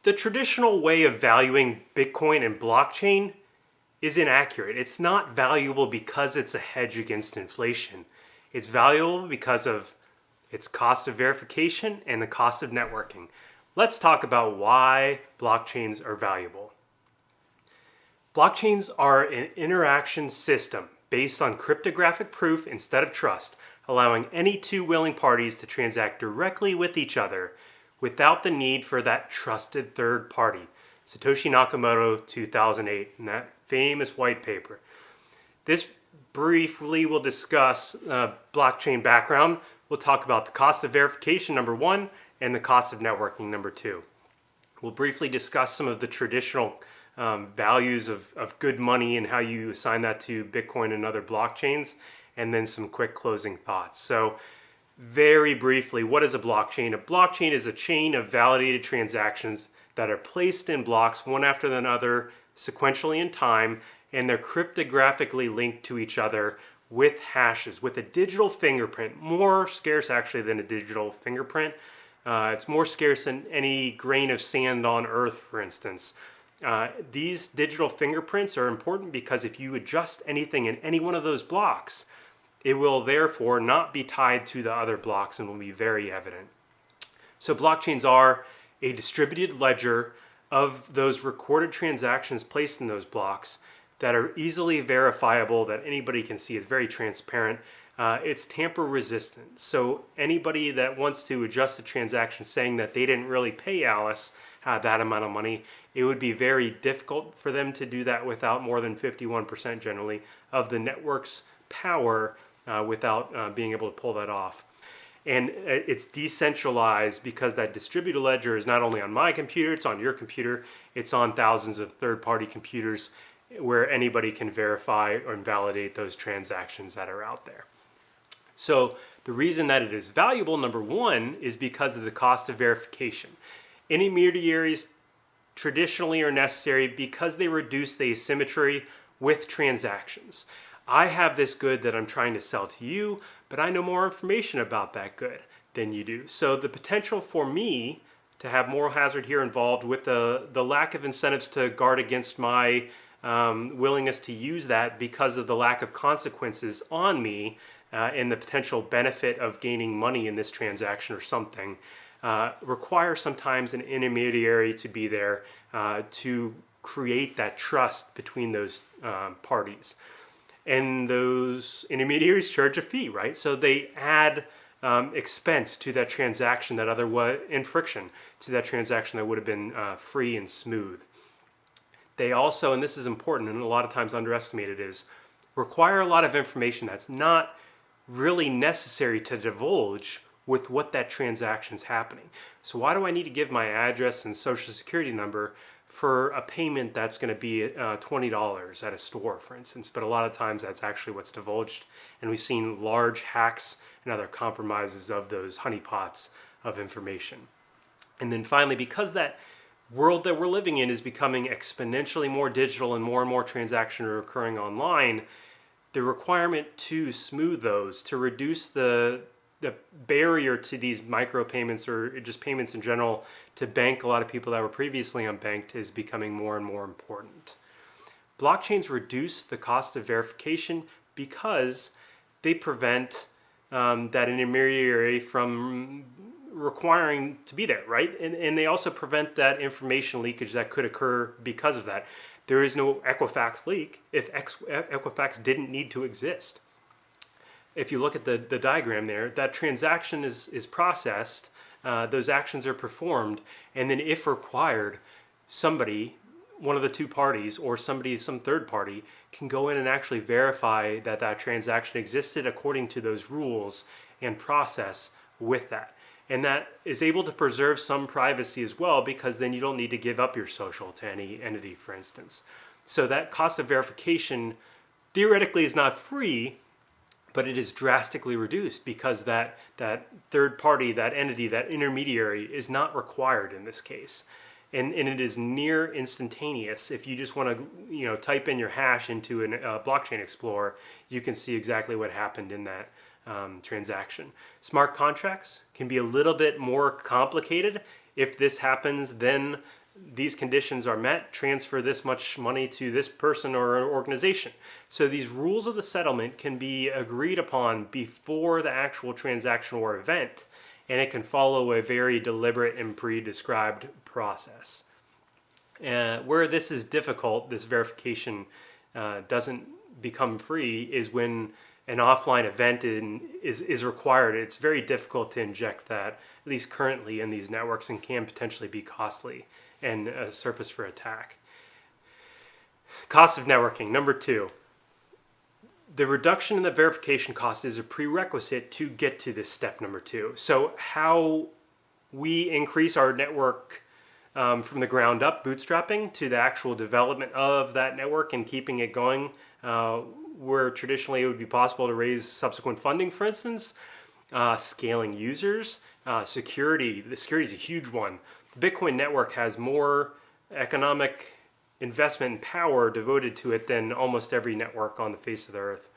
The traditional way of valuing Bitcoin and blockchain is inaccurate. It's not valuable because it's a hedge against inflation. It's valuable because of its cost of verification and the cost of networking. Let's talk about why blockchains are valuable. Blockchains are an interaction system based on cryptographic proof instead of trust, allowing any two willing parties to transact directly with each other without the need for that trusted third party. Satoshi Nakamoto, 2008, in that famous white paper. This briefly will discuss blockchain background. We'll talk about the cost of verification, number one, and the cost of networking, number two. We'll briefly discuss some of the traditional values of good money and how you assign that to Bitcoin and other blockchains, and then some quick closing thoughts. So very briefly, what is a blockchain? A blockchain is a chain of validated transactions that are placed in blocks one after another sequentially in time, and they're cryptographically linked to each other with hashes, with a digital fingerprint. More scarce actually than a digital fingerprint. It's more scarce than any grain of sand on earth, for instance. These digital fingerprints are important because if you adjust anything in any one of those blocks, it will therefore not be tied to the other blocks and will be very evident. So blockchains are a distributed ledger of those recorded transactions placed in those blocks that are easily verifiable, that anybody can see. It's very transparent. It's tamper resistant. So anybody that wants to adjust a transaction saying that they didn't really pay Alice that amount of money, it would be very difficult for them to do that without more than 51% generally of the network's power without being able to pull that off. And it's decentralized because that distributed ledger is not only on my computer, it's on your computer, it's on thousands of third-party computers where anybody can verify or validate those transactions that are out there. So the reason that it is valuable, number one, is because of the cost of verification. Intermediaries traditionally are necessary because they reduce the asymmetry with transactions. I have this good that I'm trying to sell to you, but I know more information about that good than you do. So the potential for me to have moral hazard here involved with the lack of incentives to guard against my willingness to use that because of the lack of consequences on me and the potential benefit of gaining money in this transaction or something require sometimes an intermediary to be there to create that trust between those parties. And those intermediaries charge a fee, right? So they add expense to that transaction that otherwise, and friction to that transaction that would have been free and smooth. They also, and this is important and a lot of times underestimated, is require a lot of information that's not really necessary to divulge with what that transaction's happening. So why do I need to give my address and social security number for a payment that's going to be $20 at a store, for instance? But a lot of times that's actually what's divulged, and we've seen large hacks and other compromises of those honeypots of information. And then finally, because that world that we're living in is becoming exponentially more digital and more transactions are occurring online, the requirement to smooth those, to reduce the barrier to these micropayments or just payments in general to bank a lot of people that were previously unbanked is becoming more and more important. Blockchains reduce the cost of verification because they prevent that intermediary from requiring to be there, right? And they also prevent that information leakage that could occur because of that. There is no Equifax leak if Equifax didn't need to exist. If you look at the diagram there, that transaction is processed, those actions are performed, and then if required, somebody, one of the two parties or some third party can go in and actually verify that that transaction existed according to those rules and process with that. And that is able to preserve some privacy as well, because then you don't need to give up your social to any entity, for instance. So that cost of verification theoretically is not free, but it is drastically reduced because that third party, that entity, that intermediary is not required in this case. And it is near instantaneous. If you just want to type in your hash into a blockchain explorer, you can see exactly what happened in that transaction. Smart contracts can be a little bit more complicated. If this happens, then these conditions are met, transfer this much money to this person or organization. So these rules of the settlement can be agreed upon before the actual transaction or event, and it can follow a very deliberate and pre-described process. Where this is difficult, this verification doesn't become free, is when an offline event is required. It's very difficult to inject that, at least currently, in these networks, and can potentially be costly and a surface for attack. Cost of networking, number 2. The reduction in the verification cost is a prerequisite to get to this step number 2. So how we increase our network from the ground up, bootstrapping, to the actual development of that network and keeping it going, where traditionally it would be possible to raise subsequent funding, for instance, scaling users, security. The security is a huge one. The Bitcoin network has more economic investment and power devoted to it than almost every network on the face of the earth.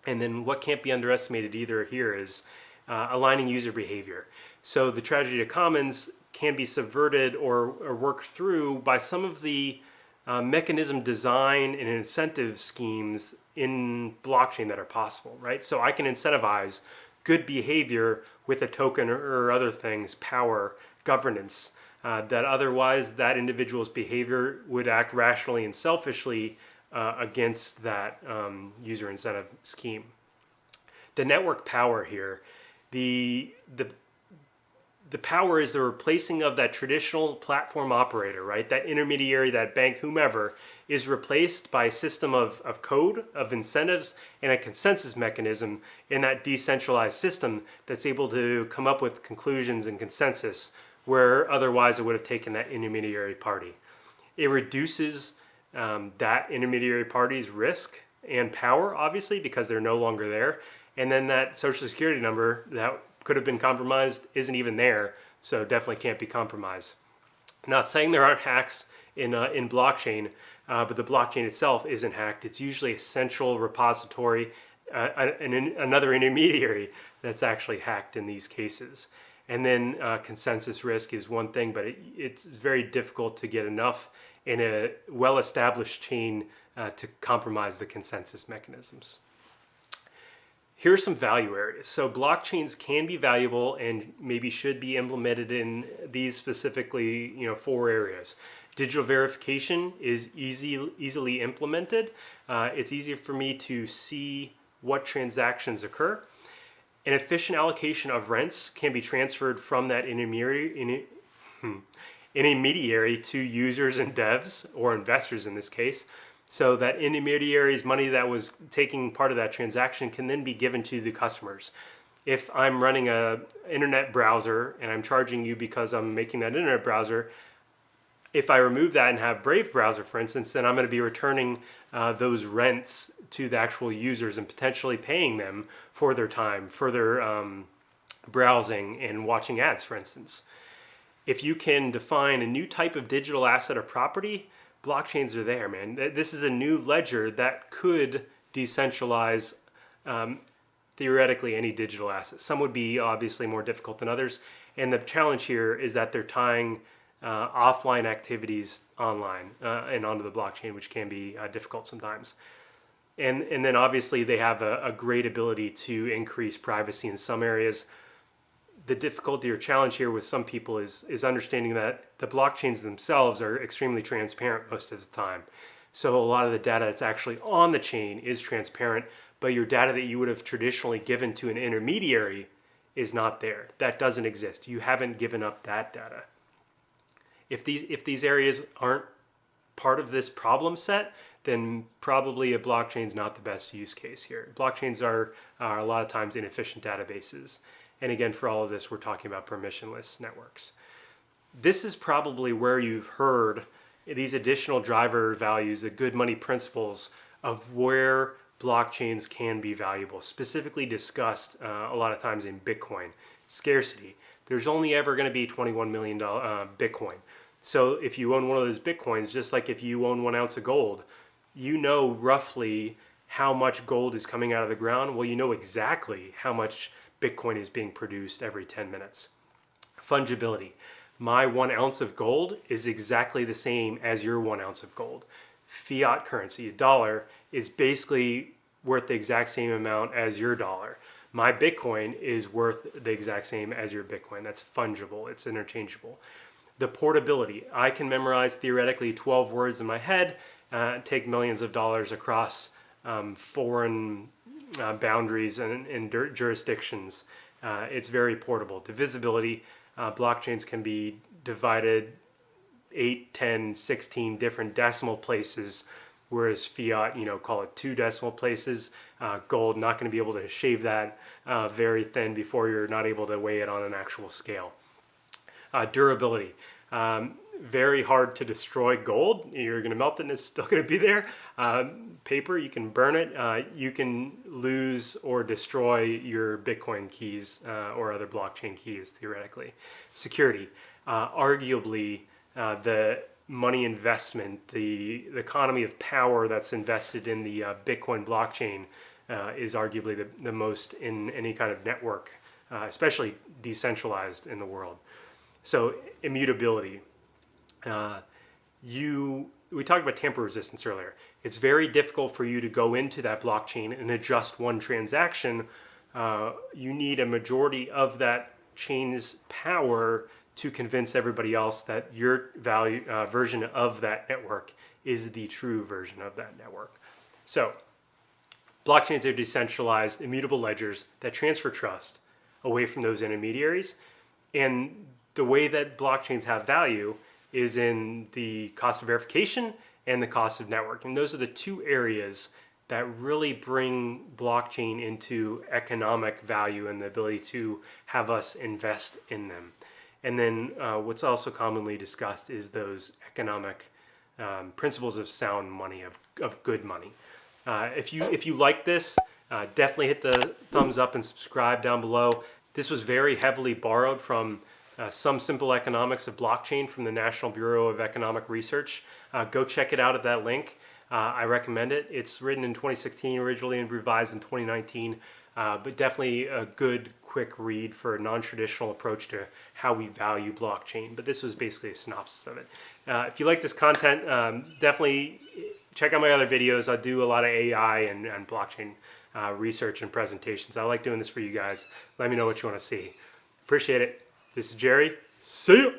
And then what can't be underestimated either here is aligning user behavior. So the tragedy of commons can be subverted or worked through by some of the mechanism design and incentive schemes in blockchain that are possible, right? So I can incentivize good behavior with a token or other things, power, governance, that otherwise that individual's behavior would act rationally and selfishly against that user incentive scheme. The network power here, the power is the replacing of that traditional platform operator, right? That intermediary, that bank, whomever, is replaced by a system of code, of incentives, and a consensus mechanism in that decentralized system that's able to come up with conclusions and consensus where otherwise it would have taken that intermediary party. It reduces that intermediary party's risk and power, obviously, because they're no longer there. And then that social security number that could have been compromised isn't even there, so definitely can't be compromised. Not saying there aren't hacks in blockchain, but the blockchain itself isn't hacked. It's usually a central repository, another intermediary that's actually hacked in these cases. And then consensus risk is one thing, but it's very difficult to get enough in a well-established chain to compromise the consensus mechanisms. Here are some value areas. So blockchains can be valuable and maybe should be implemented in these specifically, 4 areas. Digital verification is easily implemented. It's easier for me to see what transactions occur. An efficient allocation of rents can be transferred from that intermediary to users and devs, or investors in this case. So that intermediary's money that was taking part of that transaction can then be given to the customers. If I'm running an internet browser and I'm charging you because I'm making that internet browser, if I remove that and have Brave browser, for instance, then I'm going to be returning those rents to the actual users and potentially paying them for their time, for their browsing and watching ads, for instance. If you can define a new type of digital asset or property, blockchains are there, man. This is a new ledger that could decentralize theoretically any digital asset. Some would be obviously more difficult than others. And the challenge here is that they're tying offline activities online and onto the blockchain, which can be difficult sometimes. And then obviously they have a great ability to increase privacy in some areas. The difficulty or challenge here with some people is understanding that the blockchains themselves are extremely transparent most of the time. So a lot of the data that's actually on the chain is transparent, but your data that you would have traditionally given to an intermediary is not there. That doesn't exist. You haven't given up that data. If these areas aren't part of this problem set, then probably a blockchain is not the best use case here. Blockchains are a lot of times inefficient databases. And again, for all of this, we're talking about permissionless networks. This is probably where you've heard these additional driver values, the good money principles of where blockchains can be valuable, specifically discussed a lot of times in Bitcoin. Scarcity. There's only ever going to be 21 million Bitcoin. So if you own one of those Bitcoins, just like if you own 1 ounce of gold, you know roughly how much gold is coming out of the ground. Well, you know exactly how much Bitcoin is being produced every 10 minutes. Fungibility. My 1 ounce of gold is exactly the same as your 1 ounce of gold. Fiat currency, a dollar, is basically worth the exact same amount as your dollar. My Bitcoin is worth the exact same as your Bitcoin. That's fungible, it's interchangeable. The portability, I can memorize theoretically 12 words in my head, take millions of dollars across foreign boundaries and jurisdictions. It's very portable. Divisibility, blockchains can be divided 8, 10, 16 different decimal places, whereas fiat, call it 2 decimal places. Gold, not going to be able to shave that very thin before you're not able to weigh it on an actual scale. Durability. Very hard to destroy gold. You're going to melt it and it's still going to be there. Paper, you can burn it. You can lose or destroy your Bitcoin keys or other blockchain keys, theoretically. Security. Arguably, the money investment, the economy of power that's invested in the Bitcoin blockchain is arguably the most in any kind of network, especially decentralized in the world. So immutability. We talked about tamper resistance earlier. It's very difficult for you to go into that blockchain and adjust one transaction. You need a majority of that chain's power to convince everybody else that your version of that network is the true version of that network. So blockchains are decentralized, immutable ledgers that transfer trust away from those intermediaries. And the way that blockchains have value is in the cost of verification and the cost of network. And those are the two areas that really bring blockchain into economic value and the ability to have us invest in them. And then what's also commonly discussed is those economic principles of sound money, of good money. If you like this, definitely hit the thumbs up and subscribe down below. This was very heavily borrowed from Some Simple Economics of Blockchain from the National Bureau of Economic Research. Go check it out at that link. I recommend it. It's written in 2016 originally and revised in 2019, but definitely a good quick read for a non-traditional approach to how we value blockchain. But this was basically a synopsis of it. If you like this content, definitely check out my other videos. I do a lot of AI and blockchain research and presentations. I like doing this for you guys. Let me know what you want to see. Appreciate it. This is Jerry. See ya.